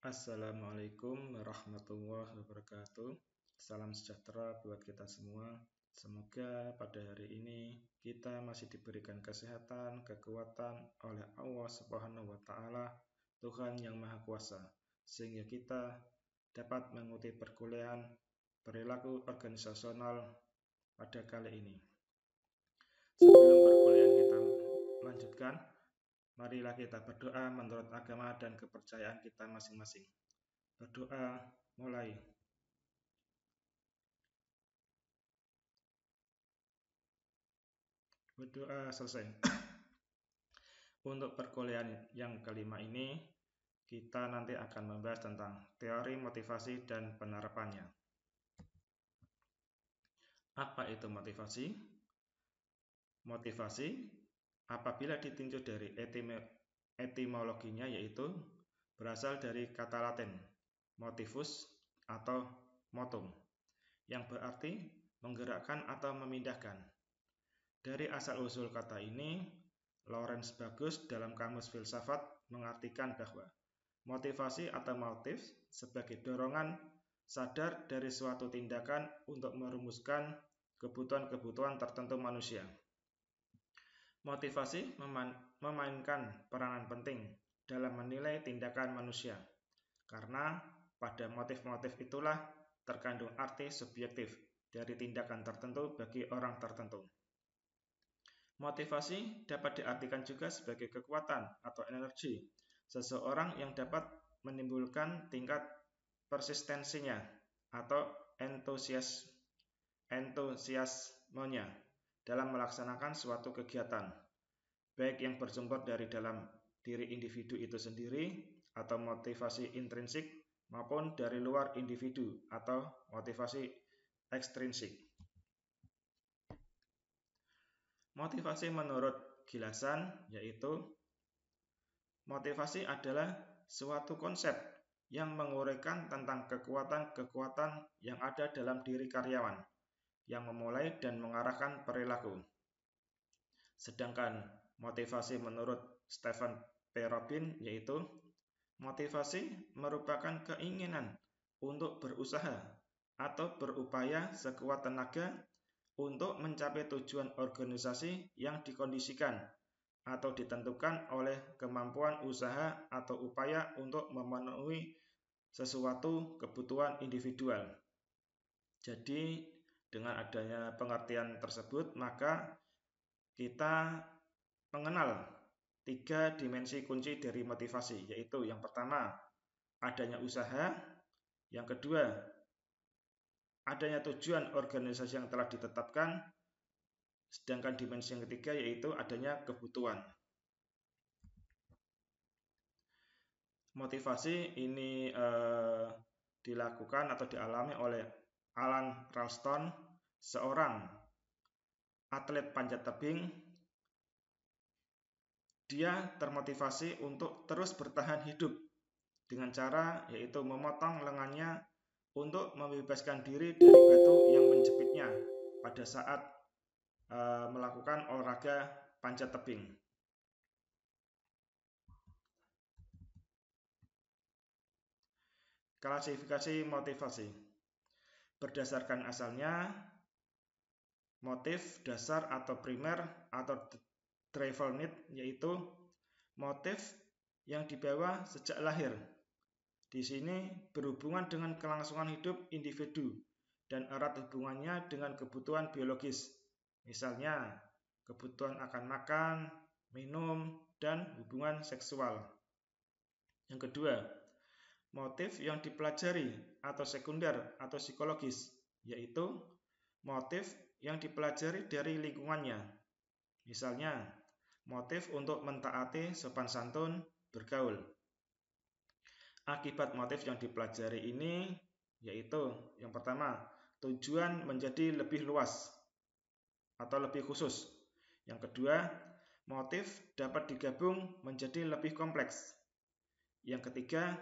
Assalamualaikum warahmatullahi wabarakatuh. Salam sejahtera buat kita semua. Semoga pada hari ini kita masih diberikan kesehatan, kekuatan oleh Allah Subhanahu wa Ta'ala, Tuhan yang Maha Kuasa, sehingga kita dapat mengikuti perkuliahan perilaku organisasional pada kali ini. Sebelum perkuliahan kita lanjutkan, marilah kita berdoa menurut agama dan kepercayaan kita masing-masing. Berdoa mulai. Berdoa selesai. Untuk perkuliahan yang kelima ini, kita nanti akan membahas tentang teori motivasi dan penerapannya. Apa itu motivasi? Motivasi apabila ditinjau dari etimologinya yaitu berasal dari kata Latin motivus atau motum yang berarti menggerakkan atau memindahkan. Dari asal-usul kata ini, Lawrence Bagus dalam Kamus Filsafat mengartikan bahwa motivasi atau motif sebagai dorongan sadar dari suatu tindakan untuk merumuskan kebutuhan-kebutuhan tertentu manusia. Motivasi memainkan peranan penting dalam menilai tindakan manusia, karena pada motif-motif itulah terkandung arti subjektif dari tindakan tertentu bagi orang tertentu. Motivasi dapat diartikan juga sebagai kekuatan atau energi seseorang yang dapat menimbulkan tingkat persistensinya atau entusiasmenya dalam melaksanakan suatu kegiatan, baik yang bersumber dari dalam diri individu itu sendiri atau motivasi intrinsik maupun dari luar individu atau motivasi ekstrinsik. Motivasi menurut Gilasan yaitu motivasi adalah suatu konsep yang menguraikan tentang kekuatan-kekuatan yang ada dalam diri karyawan yang memulai dan mengarahkan perilaku. Sedangkan motivasi menurut Stephen P. Robin yaitu motivasi merupakan keinginan untuk berusaha atau berupaya sekuat tenaga untuk mencapai tujuan organisasi yang dikondisikan atau ditentukan oleh kemampuan usaha atau upaya untuk memenuhi sesuatu kebutuhan individual. Jadi dengan adanya pengertian tersebut, maka kita mengenal 3 dimensi kunci dari motivasi, yaitu yang pertama, adanya usaha, yang kedua, adanya tujuan organisasi yang telah ditetapkan, sedangkan dimensi yang ketiga yaitu adanya kebutuhan. Motivasi ini dilakukan atau dialami oleh Alan Ralston, seorang atlet panjat tebing. Dia termotivasi untuk terus bertahan hidup dengan cara yaitu memotong lengannya untuk membebaskan diri dari batu yang menjepitnya pada saat melakukan olahraga panjat tebing. Klasifikasi motivasi berdasarkan asalnya, motif dasar atau primer atau driver need yaitu motif yang dibawa sejak lahir. Di sini berhubungan dengan kelangsungan hidup individu dan erat hubungannya dengan kebutuhan biologis. Misalnya, kebutuhan akan makan, minum, dan hubungan seksual. Yang kedua, motif yang dipelajari atau sekunder atau psikologis, yaitu motif yang dipelajari dari lingkungannya. Misalnya, motif untuk mentaati sopan santun bergaul. Akibat motif yang dipelajari ini yaitu yang pertama, tujuan menjadi lebih luas atau lebih khusus. Yang kedua, motif dapat digabung menjadi lebih kompleks. Yang ketiga,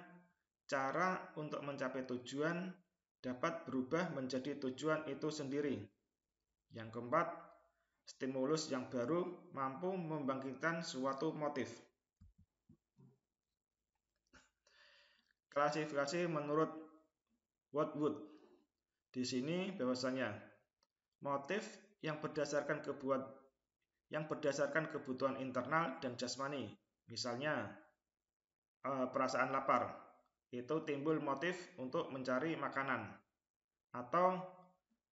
cara untuk mencapai tujuan dapat berubah menjadi tujuan itu sendiri. Yang keempat, stimulus yang baru mampu membangkitkan suatu motif. klasifikasi menurut Wortwood. Di sini bahwasanya motif yang berdasarkan kebutuhan internal dan jasmani, misalnya perasaan lapar, itu timbul motif untuk mencari makanan, atau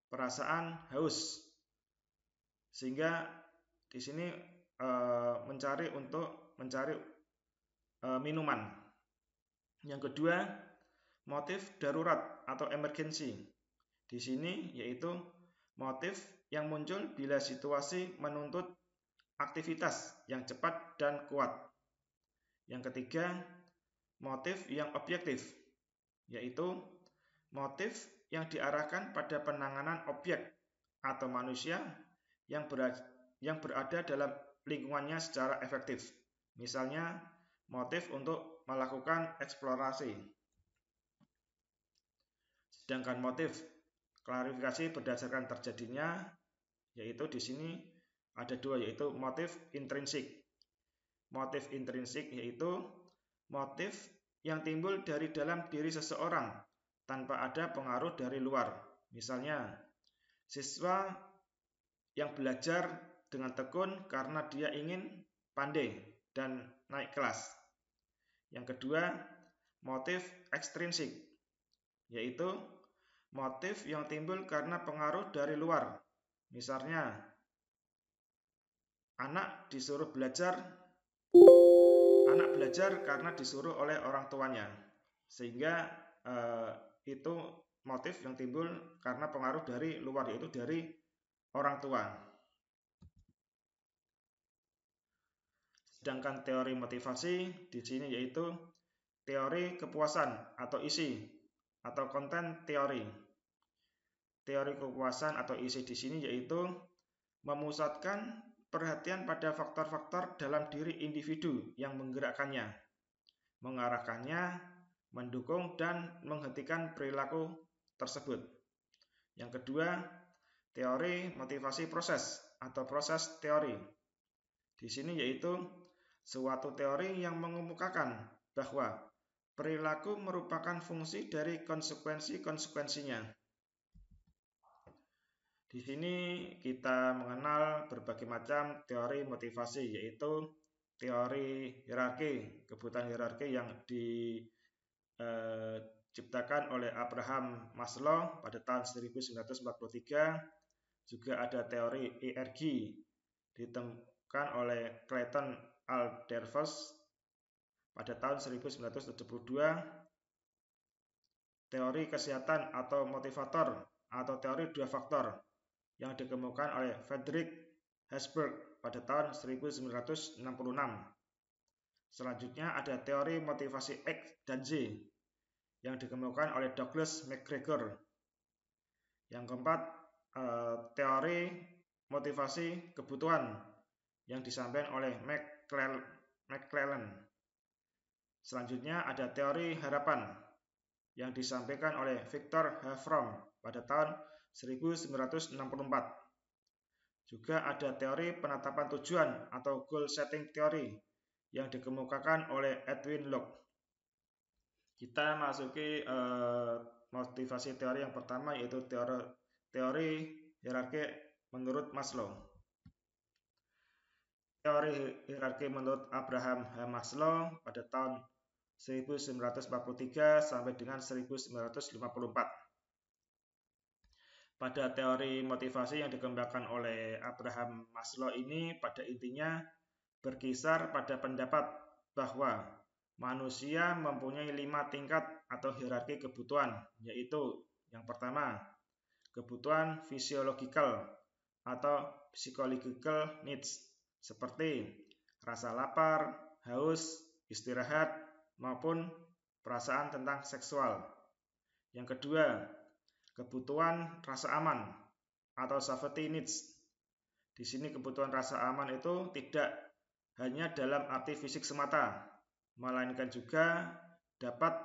perasaan haus, sehingga di sini mencari minuman. Yang kedua, motif darurat atau emergensi. Di sini yaitu motif yang muncul bila situasi menuntut aktivitas yang cepat dan kuat. Yang ketiga, motif yang objektif, yaitu motif yang diarahkan pada penanganan objek atau manusia yang berada dalam lingkungannya secara efektif. Misalnya, motif untuk melakukan eksplorasi. Sedangkan motif klarifikasi berdasarkan terjadinya, yaitu di sini ada dua, yaitu motif intrinsik. Motif intrinsik yaitu motif yang timbul dari dalam diri seseorang tanpa ada pengaruh dari luar. Misalnya, siswa yang belajar dengan tekun karena dia ingin pandai dan naik kelas. Yang kedua, motif ekstrinsik, yaitu motif yang timbul karena pengaruh dari luar. Misalnya, anak belajar karena disuruh oleh orang tuanya, sehingga itu motif yang timbul karena pengaruh dari luar, yaitu dari orang tua. Sedangkan teori motivasi di sini yaitu teori kepuasan atau isi atau konten teori. Teori kepuasan atau isi di sini yaitu memusatkan perhatian pada faktor-faktor dalam diri individu yang menggerakkannya, mengarahkannya, mendukung dan menghentikan perilaku tersebut. Yang kedua, teori motivasi proses atau proses teori. Di sini yaitu suatu teori yang mengemukakan bahwa perilaku merupakan fungsi dari konsekuensi-konsekuensinya. Di sini kita mengenal berbagai macam teori motivasi, yaitu teori hierarki, kebutuhan hierarki yang diciptakan oleh Abraham Maslow pada tahun 1943. Juga ada teori ERG ditemukan oleh Clayton Alderfers pada tahun 1972. Teori kesehatan atau motivator atau teori dua faktor yang dikemukakan oleh Frederick Herzberg pada tahun 1966. Selanjutnya ada teori motivasi X dan Z yang dikemukakan oleh Douglas McGregor. Yang keempat, teori motivasi kebutuhan yang disampaikan oleh McClellan. Selanjutnya ada teori harapan yang disampaikan oleh Viktor H. Fromm pada tahun 1964. Juga ada teori penetapan tujuan atau goal setting theory yang dikemukakan oleh Edwin Locke. Kita masuki motivasi teori yang pertama, yaitu teori hierarki menurut Maslow. Teori hierarki menurut Abraham H. Maslow pada tahun 1943 sampai dengan 1954. Pada teori motivasi yang dikembangkan oleh Abraham Maslow ini pada intinya berkisar pada pendapat bahwa manusia mempunyai 5 tingkat atau hierarki kebutuhan, yaitu yang pertama, kebutuhan physiological atau psychological needs seperti rasa lapar, haus, istirahat, maupun perasaan tentang seksual. Yang kedua, kebutuhan rasa aman atau safety needs. Di sini kebutuhan rasa aman itu tidak hanya dalam arti fisik semata, melainkan juga dapat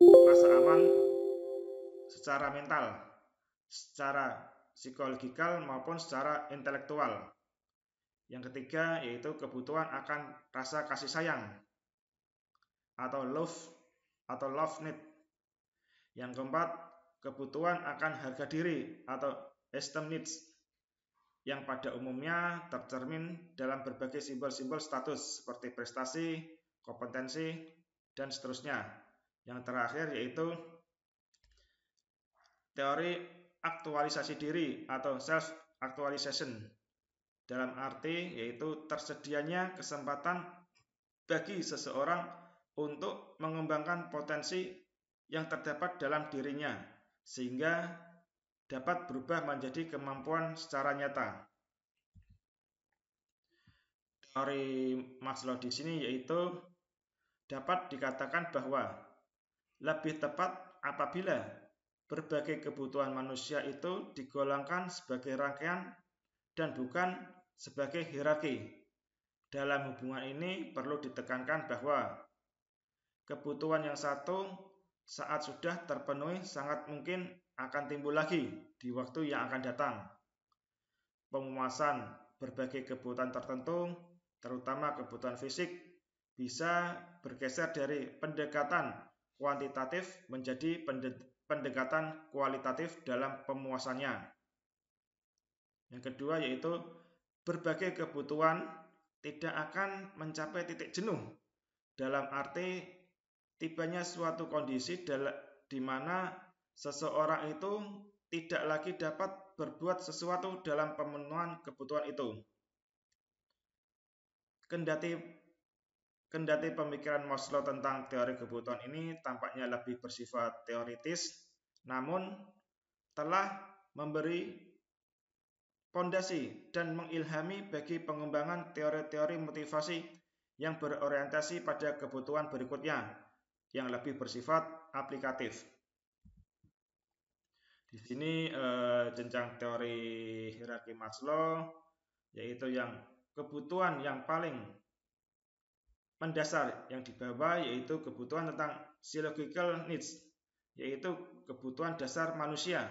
rasa aman secara mental, secara psikologikal maupun secara intelektual. Yang ketiga yaitu kebutuhan akan rasa kasih sayang atau love atau love need. Yang keempat, kebutuhan akan harga diri atau esteem needs, yang pada umumnya tercermin dalam berbagai simbol-simbol status seperti prestasi, kompetensi, dan seterusnya. Yang terakhir yaitu teori aktualisasi diri atau self-actualization, dalam arti yaitu tersedianya kesempatan bagi seseorang untuk mengembangkan potensi yang terdapat dalam dirinya sehingga dapat berubah menjadi kemampuan secara nyata. Teori Maslow di sini yaitu dapat dikatakan bahwa lebih tepat apabila berbagai kebutuhan manusia itu digolongkan sebagai rangkaian dan bukan sebagai hierarki. Dalam hubungan ini perlu ditekankan bahwa kebutuhan yang satu saat sudah terpenuhi sangat mungkin akan timbul lagi di waktu yang akan datang. Pemuasan berbagai kebutuhan tertentu, terutama kebutuhan fisik, bisa bergeser dari pendekatan kuantitatif menjadi pendekatan kualitatif dalam pemuasannya. Yang kedua yaitu berbagai kebutuhan tidak akan mencapai titik jenuh, dalam arti tibanya suatu kondisi di mana seseorang itu tidak lagi dapat berbuat sesuatu dalam pemenuhan kebutuhan itu. Kendati pemikiran Maslow tentang teori kebutuhan ini tampaknya lebih bersifat teoritis, namun telah memberi fondasi dan mengilhami bagi pengembangan teori-teori motivasi yang berorientasi pada kebutuhan berikutnya yang lebih bersifat aplikatif. Di sini jenjang teori hierarki Maslow yaitu yang kebutuhan yang paling mendasar yang di bawah yaitu kebutuhan tentang psychological needs, yaitu kebutuhan dasar manusia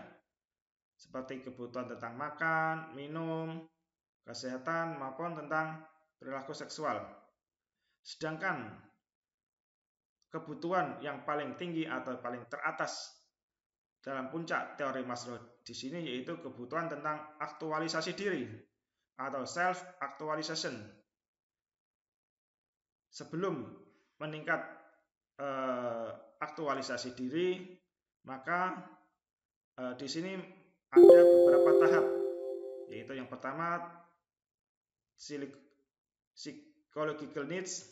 seperti kebutuhan tentang makan, minum, kesehatan maupun tentang perilaku seksual. Sedangkan kebutuhan yang paling tinggi atau paling teratas dalam puncak teori Maslow di sini yaitu kebutuhan tentang aktualisasi diri atau self-actualization. Sebelum meningkat aktualisasi diri, maka di sini ada beberapa tahap, yaitu yang pertama psychological needs,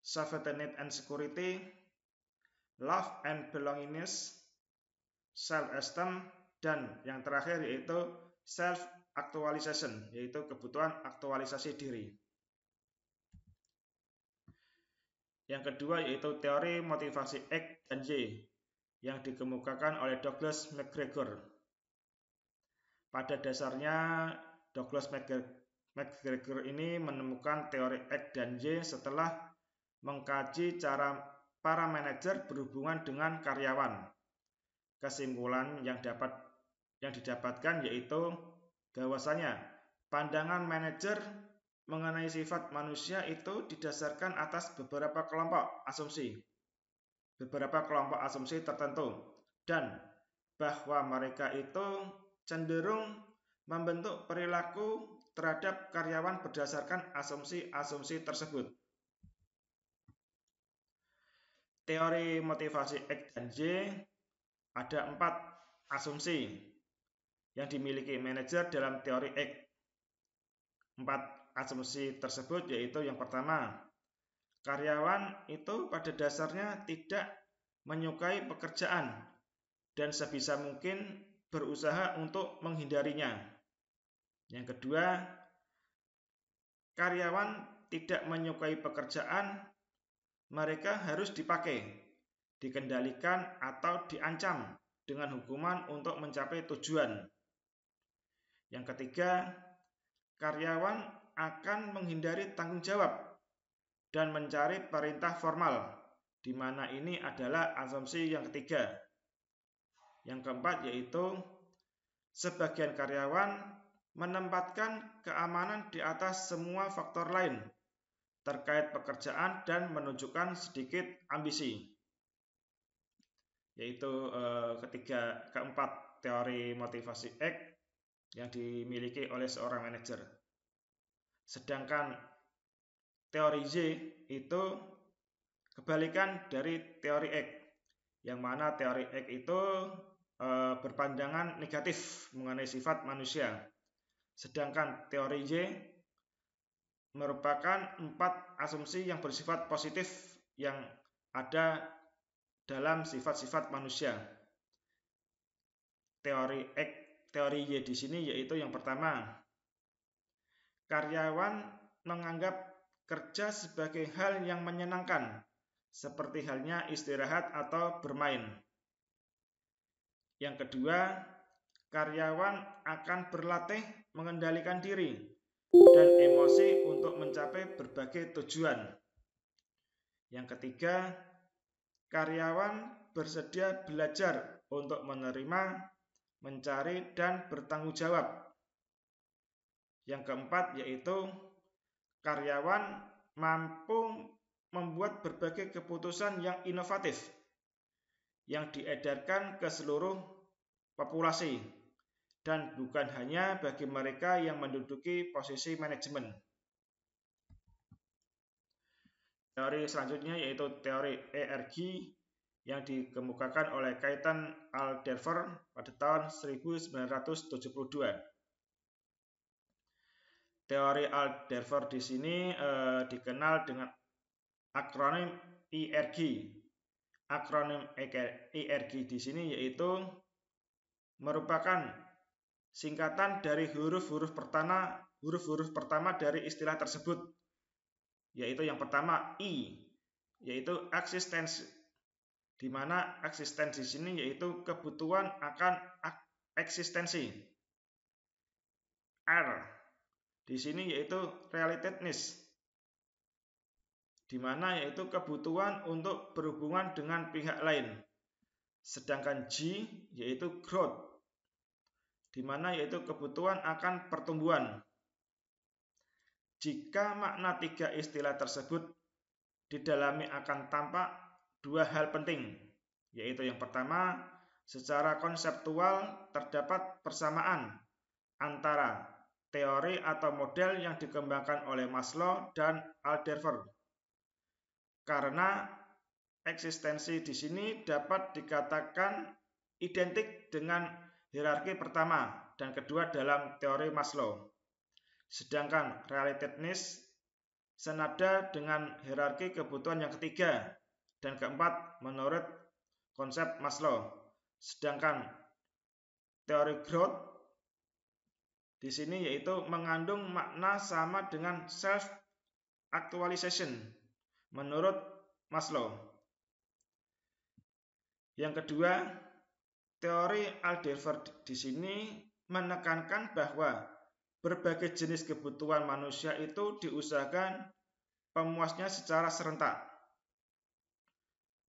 safety net and security, love and belongingness, self-esteem, dan yang terakhir yaitu self-actualization, yaitu kebutuhan aktualisasi diri. Yang kedua yaitu teori motivasi X dan Y yang dikemukakan oleh Douglas McGregor. Pada dasarnya Douglas McGregor ini menemukan teori X dan Y setelah mengkaji cara para manajer berhubungan dengan karyawan. Kesimpulan yang didapatkan yaitu bahwasanya pandangan manajer mengenai sifat manusia itu didasarkan atas beberapa kelompok asumsi tertentu, dan bahwa mereka itu cenderung membentuk perilaku terhadap karyawan berdasarkan asumsi-asumsi tersebut. Teori motivasi X dan Y ada 4 asumsi yang dimiliki manajer dalam teori X. 4 asumsi tersebut yaitu yang pertama, karyawan itu pada dasarnya tidak menyukai pekerjaan dan sebisa mungkin berusaha untuk menghindarinya. Yang kedua, karyawan tidak menyukai pekerjaan, mereka harus dipakai, dikendalikan atau diancam dengan hukuman untuk mencapai tujuan. Yang ketiga, karyawan akan menghindari tanggung jawab dan mencari perintah formal, di mana ini adalah asumsi yang ketiga. Yang keempat yaitu sebagian karyawan menempatkan keamanan di atas semua faktor lain terkait pekerjaan dan menunjukkan sedikit ambisi. yaitu keempat teori motivasi X yang dimiliki oleh seorang manajer. Sedangkan teori Y itu kebalikan dari teori X, yang mana teori X itu berpandangan negatif mengenai sifat manusia. Sedangkan teori Y merupakan 4 asumsi yang bersifat positif yang ada dalam sifat-sifat manusia. Teori Y di sini yaitu yang pertama, karyawan menganggap kerja sebagai hal yang menyenangkan, seperti halnya istirahat atau bermain. Yang kedua, karyawan akan berlatih mengendalikan diri dan emosi untuk mencapai berbagai tujuan. Yang ketiga, karyawan bersedia belajar untuk menerima, mencari, dan bertanggung jawab. Yang keempat yaitu karyawan mampu membuat berbagai keputusan yang inovatif yang diedarkan ke seluruh populasi dan bukan hanya bagi mereka yang menduduki posisi manajemen. Teori selanjutnya yaitu teori ERG yang dikemukakan oleh Keaton Alderfer pada tahun 1972. Teori Alderfer di sini dikenal dengan akronim ERG. Akronim ERG di sini yaitu merupakan singkatan dari huruf-huruf pertama dari istilah tersebut, yaitu yang pertama I, yaitu eksistensi, di mana eksistensi di sini yaitu kebutuhan akan eksistensi. R di sini yaitu relatedness, di mana yaitu kebutuhan untuk berhubungan dengan pihak lain. Sedangkan G yaitu growth, di mana yaitu kebutuhan akan pertumbuhan. Jika makna 3 istilah tersebut didalami akan tampak 2 hal penting, yaitu yang pertama, secara konseptual terdapat persamaan antara teori atau model yang dikembangkan oleh Maslow dan Alderfer. Karena eksistensi di sini dapat dikatakan identik dengan hierarki pertama dan kedua dalam teori Maslow. Sedangkan relatedness senada dengan hierarki kebutuhan yang ketiga dan keempat menurut konsep Maslow. Sedangkan teori growth di sini yaitu mengandung makna sama dengan self actualization menurut Maslow. Yang kedua, teori Alderfer di sini menekankan bahwa berbagai jenis kebutuhan manusia itu diusahakan pemuasnya secara serentak.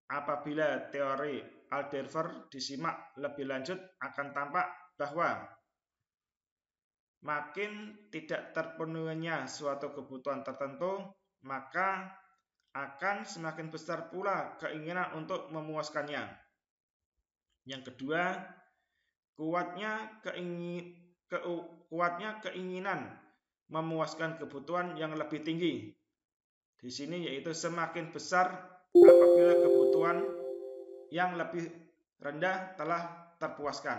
Apabila teori Alderfer disimak lebih lanjut akan tampak bahwa makin tidak terpenuhinya suatu kebutuhan tertentu, maka akan semakin besar pula keinginan untuk memuaskannya. Yang kedua, kuatnya keinginan memuaskan kebutuhan yang lebih tinggi. Di sini yaitu semakin besar apabila kebutuhan yang lebih rendah telah terpuaskan.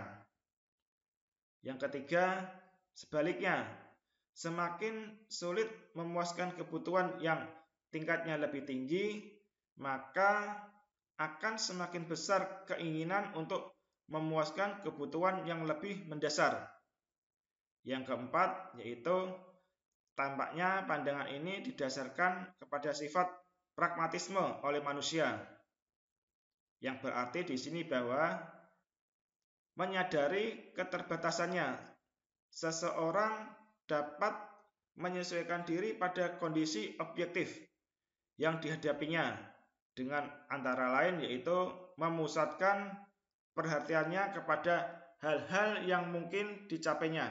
Yang ketiga, sebaliknya, semakin sulit memuaskan kebutuhan yang tingkatnya lebih tinggi, maka akan semakin besar keinginan untuk memuaskan kebutuhan yang lebih mendasar. Yang keempat, yaitu tampaknya pandangan ini didasarkan kepada sifat pragmatisme oleh manusia. Yang berarti di sini bahwa menyadari keterbatasannya, seseorang dapat menyesuaikan diri pada kondisi objektif yang dihadapinya dengan antara lain yaitu memusatkan perhatiannya kepada hal-hal yang mungkin dicapainya.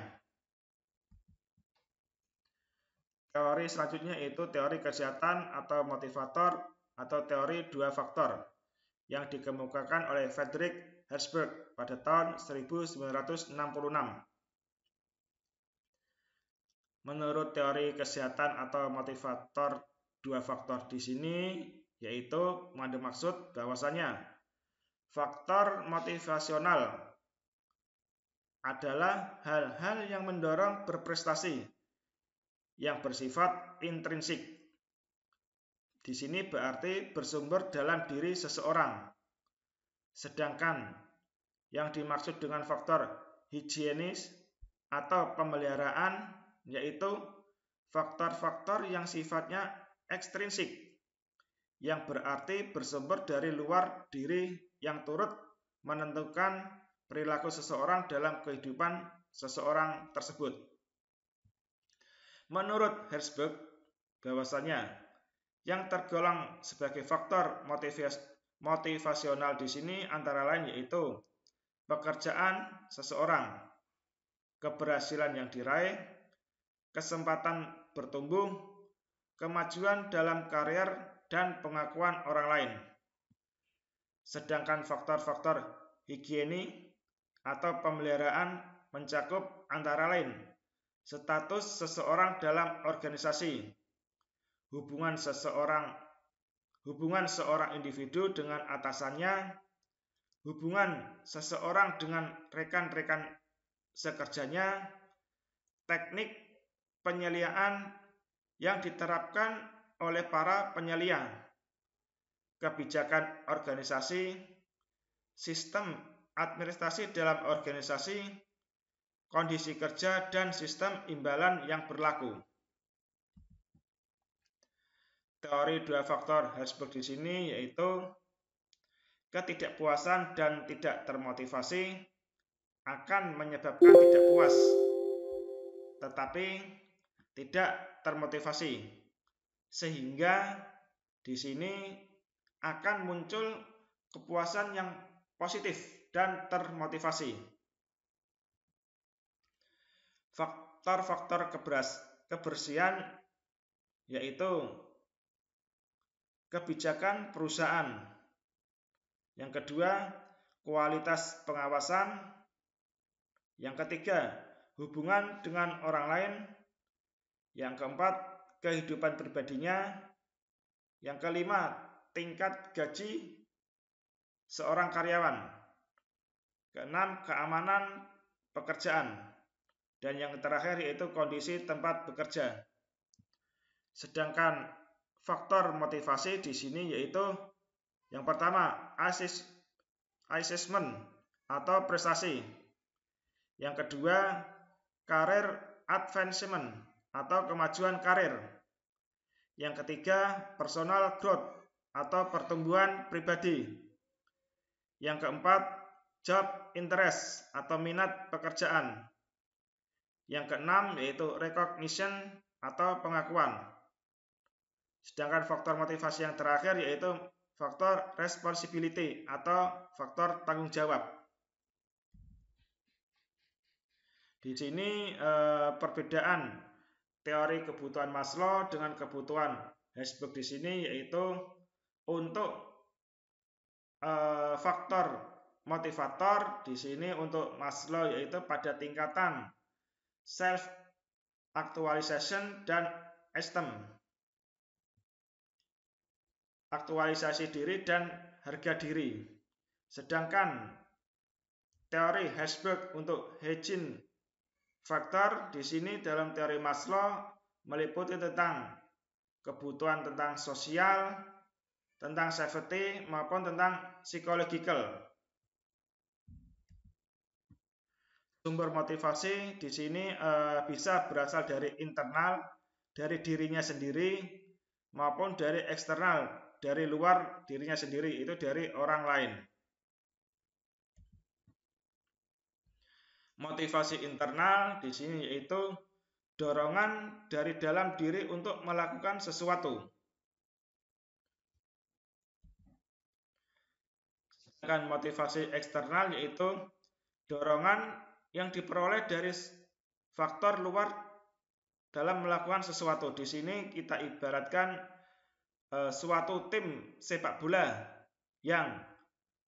Teori selanjutnya yaitu teori kesehatan atau motivator atau teori 2 faktor. yang dikemukakan oleh Friedrich Herzberg pada tahun 1966. Menurut teori kesehatan atau motivator, dua faktor di sini yaitu mengandung maksud bahwasanya faktor motivasional adalah hal-hal yang mendorong berprestasi yang bersifat intrinsik. Di sini berarti bersumber dalam diri seseorang. Sedangkan yang dimaksud dengan faktor higienis atau pemeliharaan yaitu faktor-faktor yang sifatnya ekstrinsik, yang berarti bersumber dari luar diri yang turut menentukan perilaku seseorang dalam kehidupan seseorang tersebut. Menurut Herzberg, bahwasanya yang tergolong sebagai faktor motivasional di sini antara lain yaitu pekerjaan seseorang, keberhasilan yang diraih, kesempatan bertumbuh, kemajuan dalam karir, dan pengakuan orang lain. Sedangkan faktor-faktor higiene atau pemeliharaan mencakup antara lain status seseorang dalam organisasi, hubungan seorang individu dengan atasannya, hubungan seseorang dengan rekan-rekan sekerjanya, teknik penyeliaan yang diterapkan oleh para penyelia, kebijakan organisasi, sistem administrasi dalam organisasi, kondisi kerja, dan sistem imbalan yang berlaku. Teori dua faktor Herzberg di sini yaitu ketidakpuasan dan tidak termotivasi akan menyebabkan tidak puas, tetapi tidak termotivasi, sehingga di sini akan muncul kepuasan yang positif dan termotivasi. Faktor-faktor kebersihan yaitu kebijakan perusahaan. Yang kedua, kualitas pengawasan. Yang ketiga, hubungan dengan orang lain. Yang keempat, kehidupan pribadinya. Yang kelima, tingkat gaji seorang karyawan. Keenam, keamanan pekerjaan. Dan yang terakhir yaitu kondisi tempat bekerja. Sedangkan faktor motivasi di sini yaitu yang pertama, assessment atau prestasi. Yang kedua, career advancement atau kemajuan karir. Yang ketiga, personal growth atau pertumbuhan pribadi. Yang keempat, job interest atau minat pekerjaan. Yang keenam yaitu recognition atau pengakuan. Sedangkan faktor motivasi yang terakhir yaitu faktor responsibility atau faktor tanggung jawab. Di sini perbedaan teori kebutuhan Maslow dengan kebutuhan Herzberg di sini yaitu untuk faktor motivator di sini untuk Maslow yaitu pada tingkatan self actualization dan esteem. Aktualisasi diri dan harga diri. Sedangkan teori Herzberg untuk hygiene faktor di sini dalam teori Maslow meliputi tentang kebutuhan tentang sosial, tentang safety maupun tentang psychological. Sumber motivasi di sini bisa berasal dari internal, dari dirinya sendiri maupun dari eksternal, dari luar dirinya sendiri, itu dari orang lain. Motivasi internal di sini yaitu dorongan dari dalam diri untuk melakukan sesuatu. Sedangkan motivasi eksternal yaitu dorongan yang diperoleh dari faktor luar dalam melakukan sesuatu. Di sini kita ibaratkan suatu tim sepak bola yang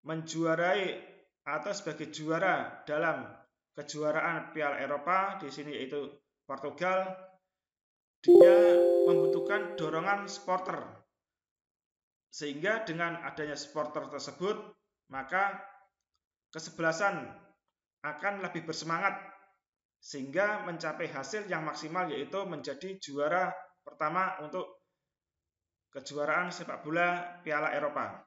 menjuarai atau sebagai juara dalam kejuaraan Piala Eropa, di sini yaitu Portugal, dia membutuhkan dorongan supporter. Sehingga dengan adanya supporter tersebut, maka kesebelasan akan lebih bersemangat sehingga mencapai hasil yang maksimal, yaitu menjadi juara pertama untuk kejuaraan sepak bola Piala Eropa.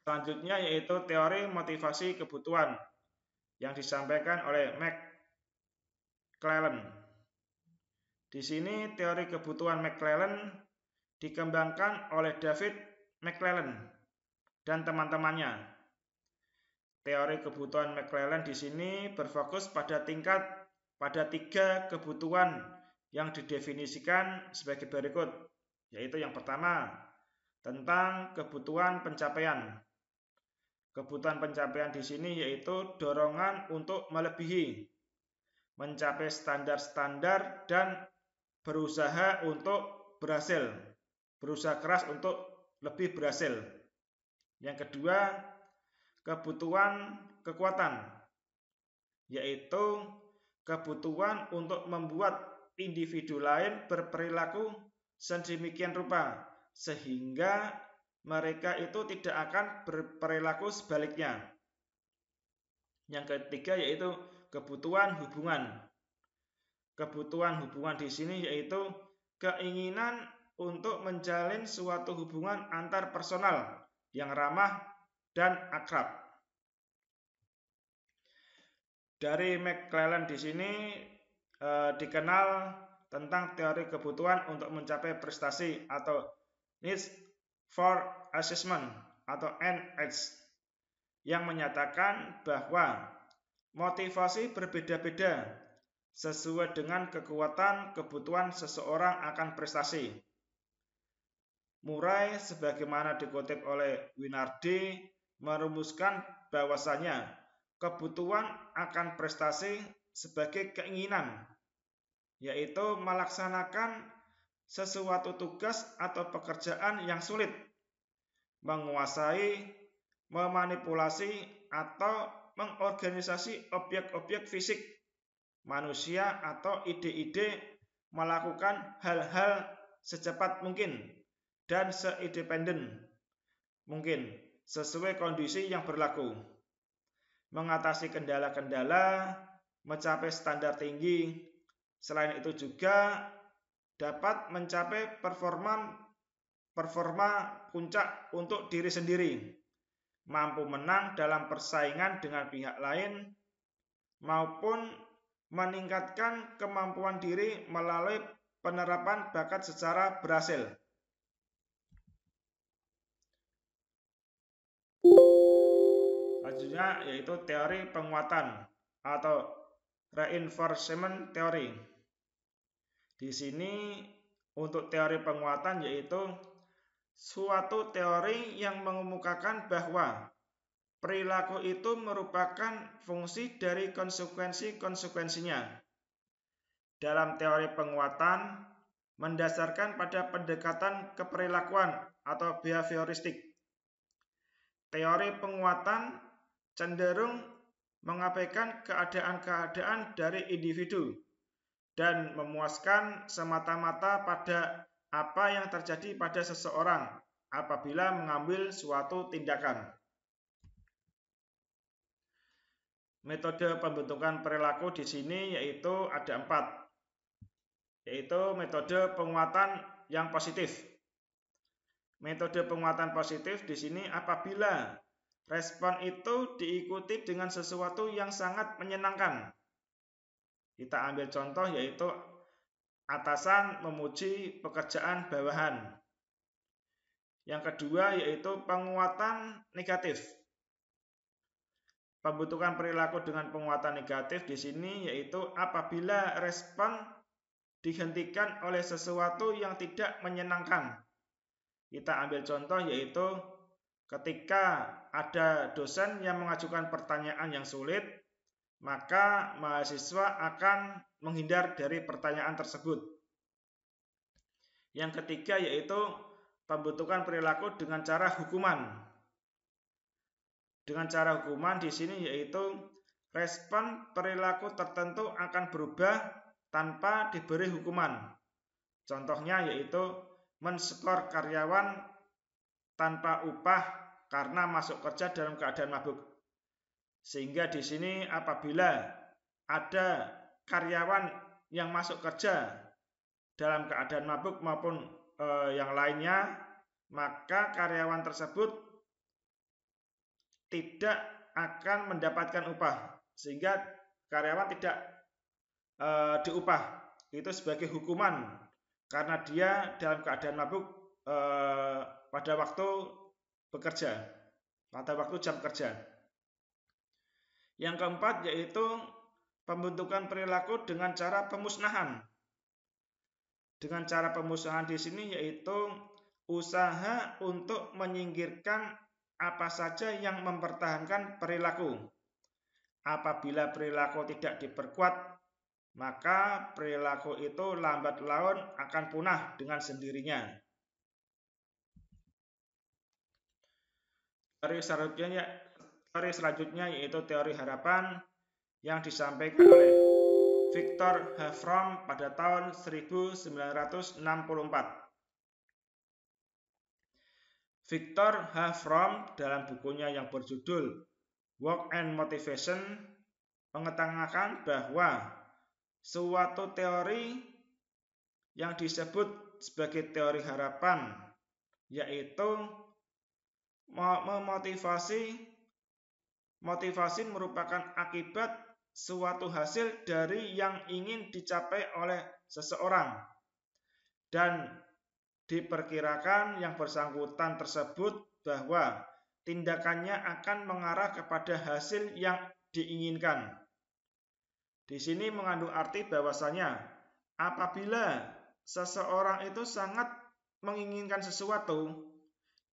Selanjutnya yaitu teori motivasi kebutuhan yang disampaikan oleh McClellan. Di sini teori kebutuhan McClellan dikembangkan oleh David McClellan dan teman-temannya. Teori kebutuhan McClellan di sini berfokus pada tiga kebutuhan yang didefinisikan sebagai berikut, yaitu yang pertama tentang kebutuhan pencapaian. Kebutuhan pencapaian di sini yaitu dorongan untuk melebihi, mencapai standar-standar dan berusaha untuk berhasil, berusaha keras untuk lebih berhasil. Yang kedua, kebutuhan kekuatan, yaitu kebutuhan untuk membuat individu lain berperilaku sedemikian rupa sehingga mereka itu tidak akan berperilaku sebaliknya. Yang ketiga yaitu kebutuhan hubungan. Kebutuhan hubungan di sini yaitu keinginan untuk menjalin suatu hubungan antar personal yang ramah dan akrab. Dari McClellan di sini dikenal tentang teori kebutuhan untuk mencapai prestasi atau needs for assessment atau NH, yang menyatakan bahwa motivasi berbeda-beda sesuai dengan kekuatan kebutuhan seseorang akan prestasi. Murray sebagaimana dikutip oleh Winardi merumuskan bahwasanya kebutuhan akan prestasi sebagai keinginan, yaitu melaksanakan sesuatu tugas atau pekerjaan yang sulit, menguasai, memanipulasi, atau mengorganisasi objek-objek fisik, manusia, atau ide-ide, melakukan hal-hal secepat mungkin dan seindependen mungkin sesuai kondisi yang berlaku, mengatasi kendala-kendala, mencapai standar tinggi. Selain itu juga dapat mencapai performa puncak untuk diri sendiri, mampu menang dalam persaingan dengan pihak lain, maupun meningkatkan kemampuan diri melalui penerapan bakat secara berhasil. Selanjutnya yaitu teori penguatan atau reinforcement theory. Di sini untuk teori penguatan yaitu suatu teori yang mengemukakan bahwa perilaku itu merupakan fungsi dari konsekuensi-konsekuensinya. Dalam teori penguatan mendasarkan pada pendekatan keperilakuan atau behavioristik. Teori penguatan cenderung mengabaikan keadaan-keadaan dari individu dan memuaskan semata-mata pada apa yang terjadi pada seseorang apabila mengambil suatu tindakan. Metode pembentukan perilaku di sini yaitu ada 4, yaitu metode penguatan yang positif. Metode penguatan positif di sini apabila respon itu diikuti dengan sesuatu yang sangat menyenangkan. Kita ambil contoh yaitu atasan memuji pekerjaan bawahan. Yang kedua yaitu penguatan negatif. Pembentukan perilaku dengan penguatan negatif di sini yaitu apabila respon dihentikan oleh sesuatu yang tidak menyenangkan. Kita ambil contoh yaitu ketika ada dosen yang mengajukan pertanyaan yang sulit, maka mahasiswa akan menghindar dari pertanyaan tersebut. Yang ketiga yaitu pembentukan perilaku dengan cara hukuman. Dengan cara hukuman di sini yaitu respon perilaku tertentu akan berubah tanpa diberi hukuman. Contohnya yaitu menskor karyawan tanpa upah karena masuk kerja dalam keadaan mabuk. Sehingga di sini apabila ada karyawan yang masuk kerja dalam keadaan mabuk maupun yang lainnya, maka karyawan tersebut tidak akan mendapatkan upah, sehingga karyawan tidak diupah. Itu sebagai hukuman karena dia dalam keadaan mabuk pada waktu bekerja, pada waktu jam kerja. Yang keempat yaitu pembentukan perilaku dengan cara pemusnahan. Dengan cara pemusnahan di sini yaitu usaha untuk menyingkirkan apa saja yang mempertahankan perilaku. Apabila perilaku tidak diperkuat, maka perilaku itu lambat laun akan punah dengan sendirinya. Teori selanjutnya yaitu teori harapan yang disampaikan oleh Viktor H. Fromm pada tahun 1964. Viktor H. Fromm dalam bukunya yang berjudul Work and Motivation mengatakan bahwa suatu teori yang disebut sebagai teori harapan yaitu motivasi merupakan akibat suatu hasil dari yang ingin dicapai oleh seseorang, dan diperkirakan yang bersangkutan tersebut bahwa tindakannya akan mengarah kepada hasil yang diinginkan. Di sini mengandung arti bahwasanya apabila seseorang itu sangat menginginkan sesuatu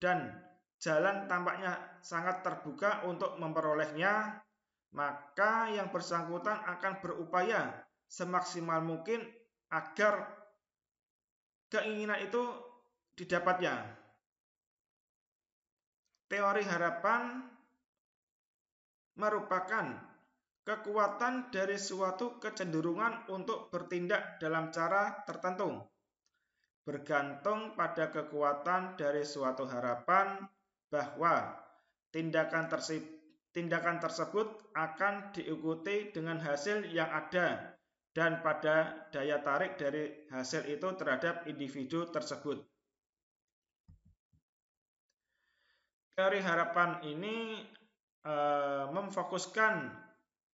dan jalan tampaknya sangat terbuka untuk memperolehnya, maka yang bersangkutan akan berupaya semaksimal mungkin agar keinginan itu didapatnya. Teori harapan merupakan kekuatan dari suatu kecenderungan untuk bertindak dalam cara tertentu, bergantung pada kekuatan dari suatu harapan bahwa tindakan tersebut akan diikuti dengan hasil yang ada dan pada daya tarik dari hasil itu terhadap individu tersebut. Teori harapan ini memfokuskan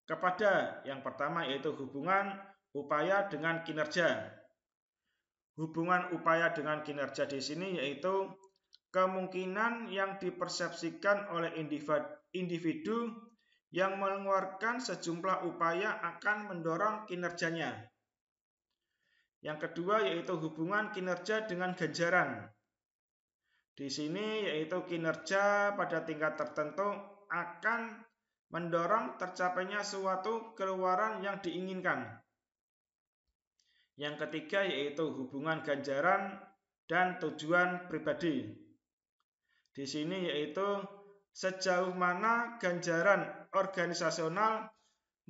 kepada yang pertama yaitu hubungan upaya dengan kinerja. Hubungan upaya dengan kinerja di sini yaitu kemungkinan yang dipersepsikan oleh individu yang mengeluarkan sejumlah upaya akan mendorong kinerjanya. Yang kedua yaitu hubungan kinerja dengan ganjaran. Di sini yaitu kinerja pada tingkat tertentu akan mendorong tercapainya suatu keluaran yang diinginkan. Yang ketiga yaitu hubungan ganjaran dan tujuan pribadi. Di sini yaitu sejauh mana ganjaran organisasional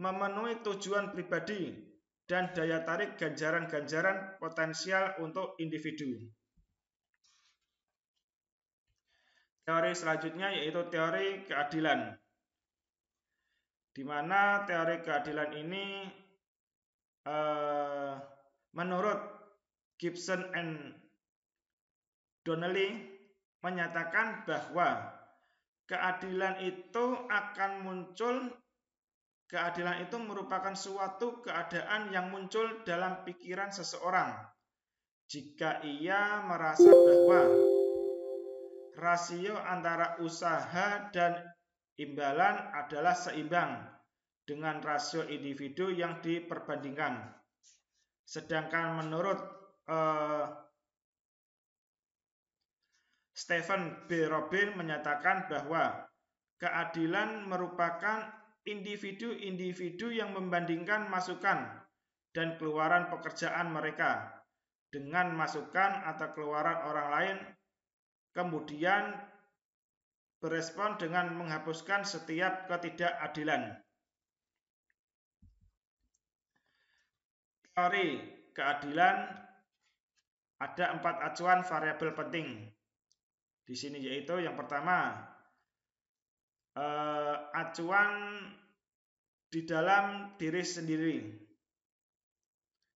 memenuhi tujuan pribadi dan daya tarik ganjaran-ganjaran potensial untuk individu. Teori selanjutnya yaitu teori keadilan, di mana teori keadilan ini menurut Gibson and Donnelly menyatakan bahwa keadilan itu merupakan suatu keadaan yang muncul dalam pikiran seseorang jika ia merasa bahwa rasio antara usaha dan imbalan adalah seimbang dengan rasio individu yang diperbandingkan. Sedangkan menurut Stephen B. Robin menyatakan bahwa keadilan merupakan individu-individu yang membandingkan masukan dan keluaran pekerjaan mereka dengan masukan atau keluaran orang lain kemudian berespon dengan menghapuskan setiap ketidakadilan. Teori keadilan ada 4 acuan variabel penting di sini, yaitu yang pertama acuan di dalam diri sendiri.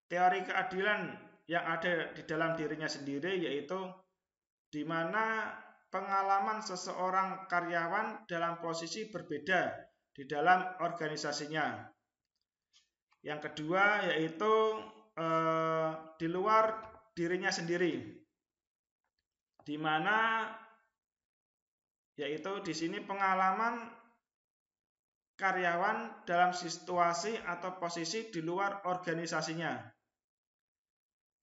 Teori keadilan yang ada di dalam dirinya sendiri yaitu di mana pengalaman seseorang karyawan dalam posisi berbeda di dalam organisasinya. Yang kedua yaitu di luar dirinya sendiri, di mana yaitu di sini pengalaman karyawan dalam situasi atau posisi di luar organisasinya.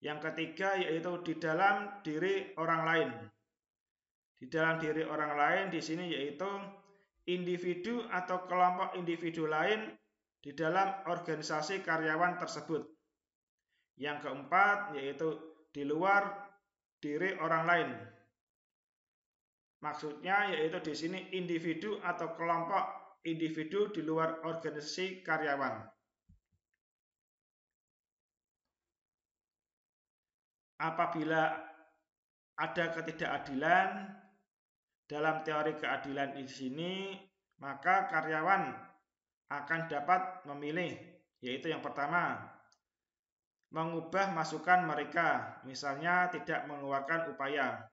Yang ketiga yaitu di dalam diri orang lain. Di dalam diri orang lain di sini yaitu individu atau kelompok individu lain di dalam organisasi karyawan tersebut. Yang keempat yaitu di luar diri orang lain. Maksudnya yaitu di sini individu atau kelompok individu di luar organisasi karyawan. Apabila ada ketidakadilan dalam teori keadilan di sini, maka karyawan akan dapat memilih, yaitu yang pertama, mengubah masukan mereka, misalnya tidak mengeluarkan upaya.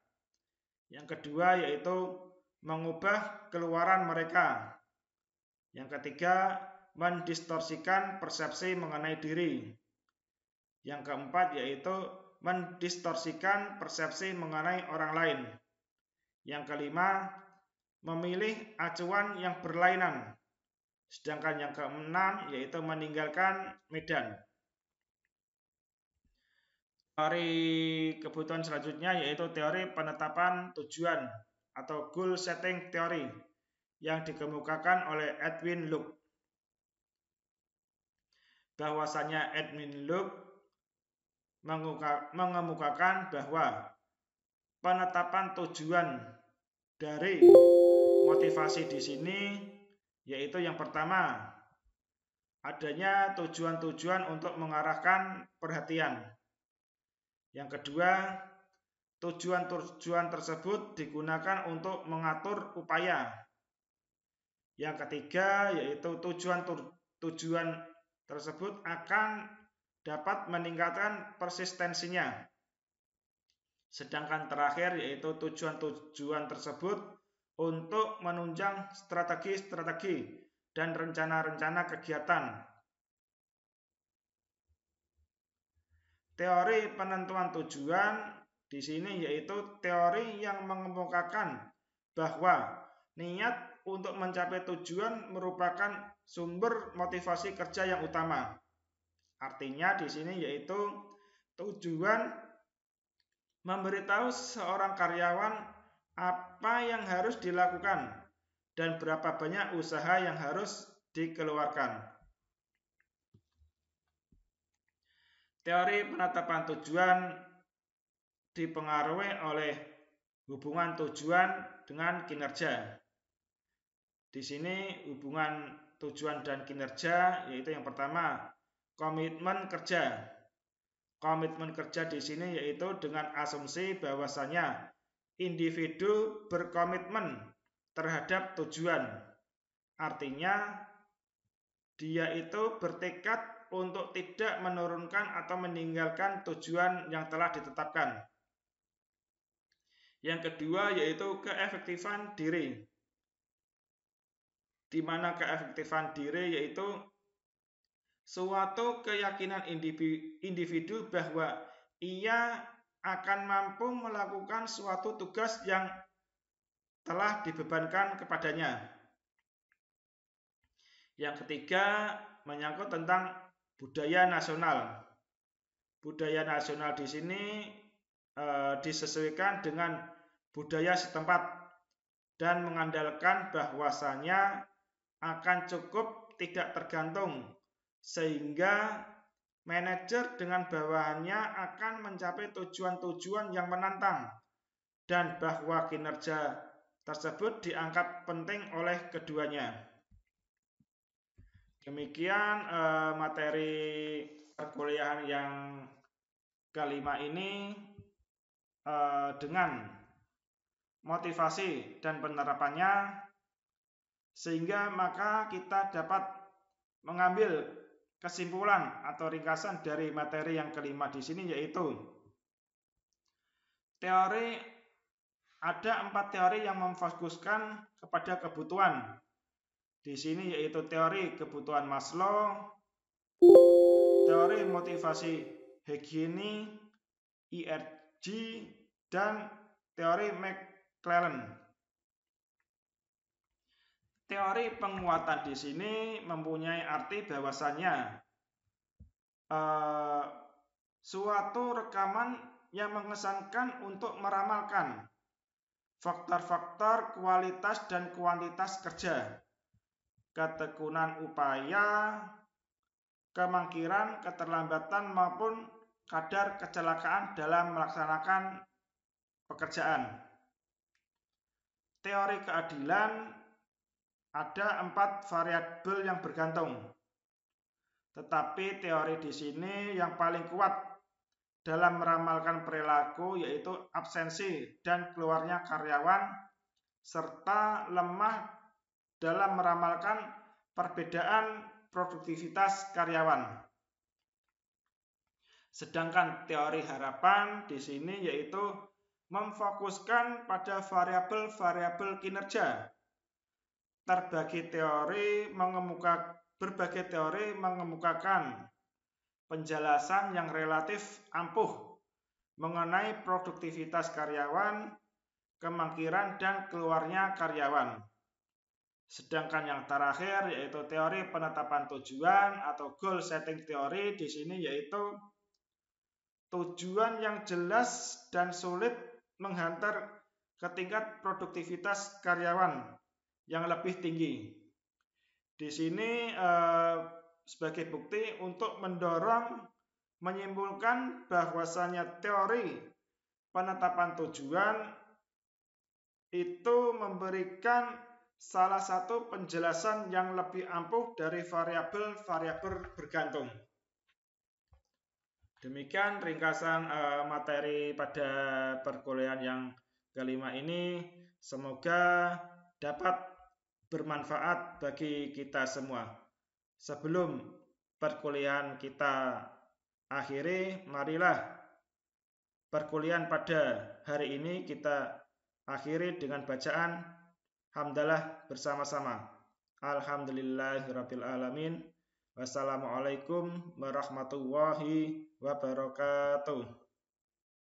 Yang kedua yaitu mengubah keluaran mereka. Yang ketiga, mendistorsikan persepsi mengenai diri. Yang keempat yaitu mendistorsikan persepsi mengenai orang lain. Yang kelima, memilih acuan yang berlainan. Sedangkan yang keenam yaitu meninggalkan medan. Teori kebutuhan selanjutnya yaitu teori penetapan tujuan atau goal setting theory yang dikemukakan oleh Edwin Luke. Bahwasanya Edwin Luke mengemukakan bahwa penetapan tujuan dari motivasi di sini yaitu yang pertama, adanya tujuan-tujuan untuk mengarahkan perhatian. Yang kedua, tujuan-tujuan tersebut digunakan untuk mengatur upaya. Yang ketiga, yaitu tujuan tersebut akan dapat meningkatkan persistensinya. Sedangkan terakhir, yaitu tujuan-tujuan tersebut untuk menunjang strategi-strategi dan rencana-rencana kegiatan. Teori penentuan tujuan di sini yaitu teori yang mengemukakan bahwa niat untuk mencapai tujuan merupakan sumber motivasi kerja yang utama. Artinya di sini yaitu tujuan memberitahu seorang karyawan apa yang harus dilakukan dan berapa banyak usaha yang harus dikeluarkan. Teori penetapan tujuan dipengaruhi oleh hubungan tujuan dengan kinerja. Di sini hubungan tujuan dan kinerja yaitu yang pertama, komitmen kerja. Komitmen kerja di sini yaitu dengan asumsi bahwasanya individu berkomitmen terhadap tujuan. Artinya dia itu bertekad untuk tidak menurunkan atau meninggalkan tujuan yang telah ditetapkan. Yang kedua yaitu keefektifan diri. Di mana keefektifan diri yaitu suatu keyakinan individu bahwa ia akan mampu melakukan suatu tugas yang telah dibebankan kepadanya. Yang ketiga menyangkut tentang budaya nasional. Budaya nasional di sini disesuaikan dengan budaya setempat dan mengandalkan bahwasanya akan cukup tidak tergantung sehingga manajer dengan bawahannya akan mencapai tujuan-tujuan yang menantang dan bahwa kinerja tersebut dianggap penting oleh keduanya. Demikian materi perkuliahan yang kelima ini dengan motivasi dan penerapannya, sehingga maka kita dapat mengambil kesimpulan atau ringkasan dari materi yang kelima di sini, yaitu teori. Ada 4 teori yang memfokuskan kepada kebutuhan di sini, yaitu teori kebutuhan Maslow, teori motivasi Heggini, IRG, dan teori McClelland. Teori penguatan di sini mempunyai arti bahwasannya suatu rekaman yang mengesankan untuk meramalkan faktor-faktor kualitas dan kuantitas kerja, ketekunan upaya, kemangkiran, keterlambatan maupun kadar kecelakaan dalam melaksanakan pekerjaan. Teori keadilan ada 4 variabel yang bergantung. Tetapi teori di sini yang paling kuat dalam meramalkan perilaku yaitu absensi dan keluarnya karyawan, serta lemah dalam meramalkan perbedaan produktivitas karyawan. Sedangkan teori harapan di sini yaitu memfokuskan pada variabel-variabel kinerja. Berbagai teori mengemukakan penjelasan yang relatif ampuh mengenai produktivitas karyawan, kemangkiran, dan keluarnya karyawan. Sedangkan yang terakhir yaitu teori penetapan tujuan atau goal setting theory di sini, yaitu tujuan yang jelas dan sulit menghantar ke tingkat produktivitas karyawan yang lebih tinggi. Di sini sebagai bukti untuk mendorong menyimpulkan bahwasanya teori penetapan tujuan itu memberikan salah satu penjelasan yang lebih ampuh dari variabel-variabel bergantung. Demikian ringkasan materi pada perkuliahan yang kelima ini. Semoga dapat bermanfaat bagi kita semua. Sebelum perkuliahan kita akhiri, marilah perkuliahan pada hari ini kita akhiri dengan bacaan hamdalah bersama-sama. Alhamdulillahirabbil alamin. Wassalamualaikum warahmatullahi wabarakatuh.